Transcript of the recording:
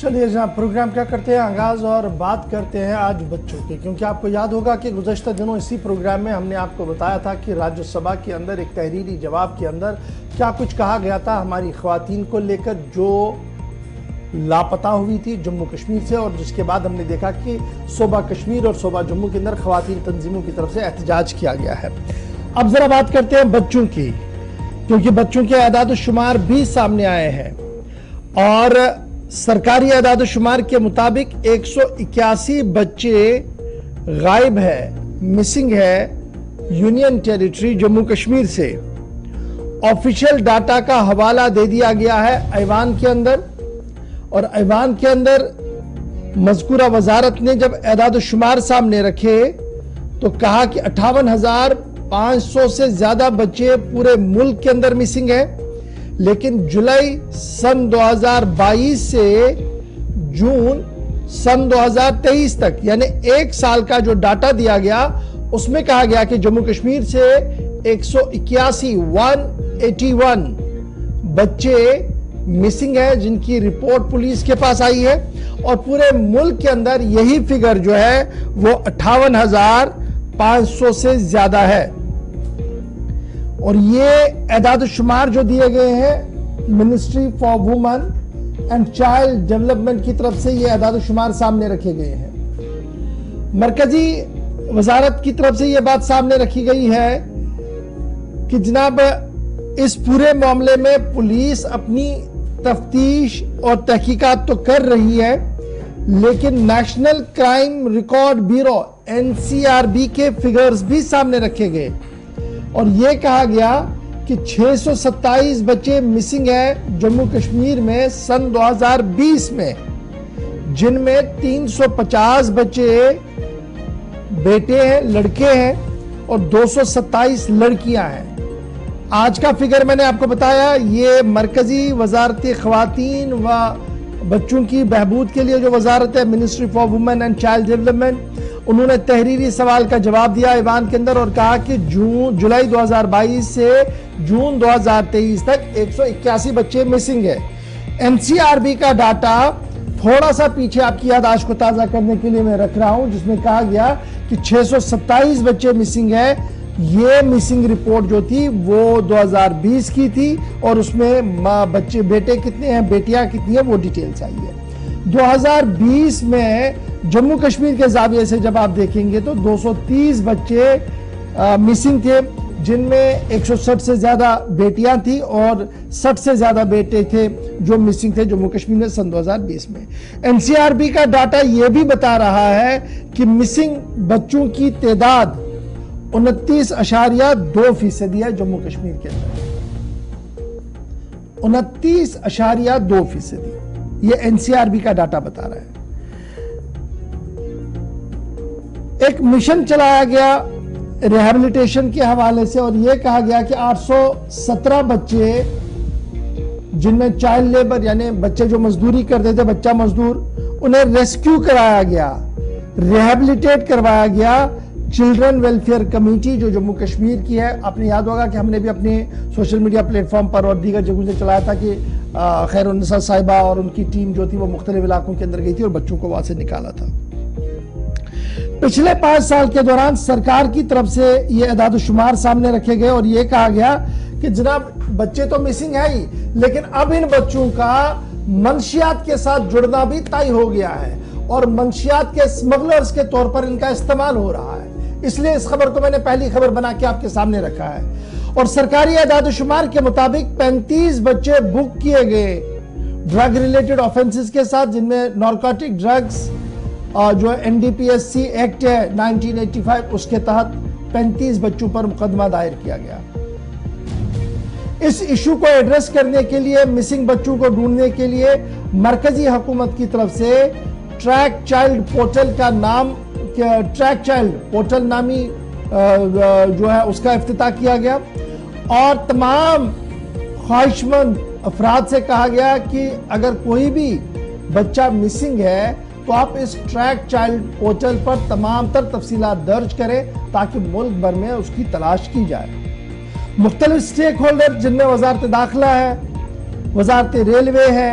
چلیے جناب پروگرام کیا کرتے ہیں آغاز اور بات کرتے ہیں آج بچوں کی، کیونکہ آپ کو یاد ہوگا کہ گزشتہ دنوں اسی پروگرام میں ہم نے آپ کو بتایا تھا کہ راجیہ سبھا کے اندر ایک تحریری جواب کے اندر کیا کچھ کہا گیا تھا ہماری خواتین کو لے کر جو لاپتہ ہوئی تھی جموں کشمیر سے، اور جس کے بعد ہم نے دیکھا کہ صوبہ کشمیر اور صوبہ جموں کے اندر خواتین تنظیموں کی طرف سے احتجاج کیا گیا ہے۔ اب ذرا بات کرتے ہیں بچوں کی، کیونکہ بچوں کے اعداد و شمار بھی سامنے آئے ہیں اور سرکاری اعداد و شمار کے مطابق 181 بچے غائب ہے، مسنگ ہے یونین ٹیریٹری جموں کشمیر سے۔ آفیشیل ڈاٹا کا حوالہ دے دیا گیا ہے ایوان کے اندر، اور ایوان کے اندر مذکورہ وزارت نے جب اعداد و شمار سامنے رکھے تو کہا کہ 58,500 سے زیادہ بچے پورے ملک کے اندر مسنگ ہیں، لیکن جولائی سن 2022 سے جون سن 2023 تک یعنی ایک سال کا جو ڈاٹا دیا گیا اس میں کہا گیا کہ جموں کشمیر سے 181 بچے مسنگ ہیں جن کی رپورٹ پولیس کے پاس آئی ہے، اور پورے ملک کے اندر یہی فگر جو ہے وہ 58,500 سے زیادہ ہے۔ اور یہ اعداد و شمار جو دیے گئے ہیں ministry for women and child development کی طرف سے، یہ اعداد و شمار سامنے رکھے گئے ہیں۔ مرکزی وزارت کی طرف سے یہ بات سامنے رکھی گئی ہے کہ جناب اس پورے معاملے میں پولیس اپنی تفتیش اور تحقیقات تو کر رہی ہے، لیکن national crime record bureau NCRB کے فگرز بھی سامنے رکھے گئے، اور یہ کہا گیا کہ 627 بچے مسنگ ہیں جموں کشمیر میں سن 2020 میں، جن میں 350 بچے بیٹے ہیں، لڑکے ہیں، اور 227 لڑکیاں ہیں۔ آج کا فگر میں نے آپ کو بتایا، یہ مرکزی وزارت خواتین و بچوں کی بہبود کے لیے جو وزارت ہے ministry for women and child development, انہوں نے تحریری سوال کا جواب دیا ایوان کے اندر اور کہا کہ جولائی 2022 سے جون 2023 تک 181 بچے مسنگ ہیں۔ NCRB کا ڈاٹا تھوڑا سا پیچھے آپ کی یادداشت کو تازہ کرنے کے لیے میں رکھ رہا ہوں، جس میں کہا گیا کہ 627 بچے مسنگ ہیں۔ یہ مسنگ رپورٹ جو تھی وہ 2020 کی تھی، اور اس میں بچے بیٹے کتنے ہیں بیٹیاں کتنی ہیں وہ ڈیٹیلز آئی ہے۔ 2020 میں جموں کشمیر کے زاویے سے جب آپ دیکھیں گے تو 230 بچے مسنگ تھے، جن میں 160 سے زیادہ بیٹیاں تھیں اور 60 سے زیادہ بیٹے تھے جو مسنگ تھے جموں کشمیر میں سن 2020 میں۔ NCRB کا ڈاٹا یہ بھی بتا رہا ہے کہ مسنگ بچوں کی تعداد 29.2% ہے جموں کشمیر کے اندر، 29.2%۔ یہ NCRB کا ڈاٹا بتا رہا ہے۔ ایک مشن چلایا گیا ریہیبلیٹیشن کے حوالے سے، اور یہ کہا گیا کہ 817 بچے جن میں چائلڈ لیبر یعنی بچے جو مزدوری کرتے تھے، بچہ مزدور، انہیں ریسکیو کرایا گیا، ریہیبلیٹیٹ کروایا گیا۔ چلڈرن ویلفیئر کمیٹی جو جموں کشمیر کی ہے، آپ نے یاد ہوگا کہ ہم نے بھی اپنے سوشل میڈیا پلیٹ فارم پر اور دیگر جگہوں سے چلایا تھا کہ خیر النساء صاحبہ اور ان کی ٹیم جو تھی وہ مختلف علاقوں کے اندر گئی تھی اور بچوں کو وہاں سے نکالا تھا۔ پچھلے 5 سال کے دوران سرکار کی طرف سے یہ اعداد و شمار سامنے رکھے گئے، اور یہ کہا گیا کہ جناب بچے تو مسنگ ہے ہی، لیکن اب ان بچوں کا منشیات کے ساتھ جڑنا بھی طے ہو گیا ہے، اور منشیات کے اسمگلرز کے طور پر ان کا استعمال ہو رہا ہے۔ اس لیے اس خبر کو میں نے پہلی خبر بنا کے آپ کے سامنے رکھا ہے۔ اور سرکاری اعداد و شمار کے مطابق 35 بچے بک کیے گئے ڈرگ ریلیٹڈ آفینسز کے ساتھ، جن میں نارکوٹک ڈرگز جو NDPSC ایکٹ ہے 1985 اس کے تحت 35 بچوں پر مقدمہ دائر کیا گیا۔ اس ایشو کو ایڈریس کرنے کے لیے، مسنگ بچوں کو ڈھونڈنے کے لیے مرکزی حکومت کی طرف سے ٹریک چائلڈ پورٹل کا نام ٹریک چائلڈ پورٹل نامی جو ہے اس کا افتتاح کیا گیا، اور تمام خواہش مند افراد سے کہا گیا کہ اگر کوئی بھی بچہ مسنگ ہے تو آپ اس ٹریک چائلڈ پورٹل پر تمام تر تفصیلات درج کریں تاکہ ملک بھر میں اس کی تلاش کی جائے۔ مختلف سٹیک ہولڈر جن میں وزارت داخلہ ہے، وزارت ریلوے ہے،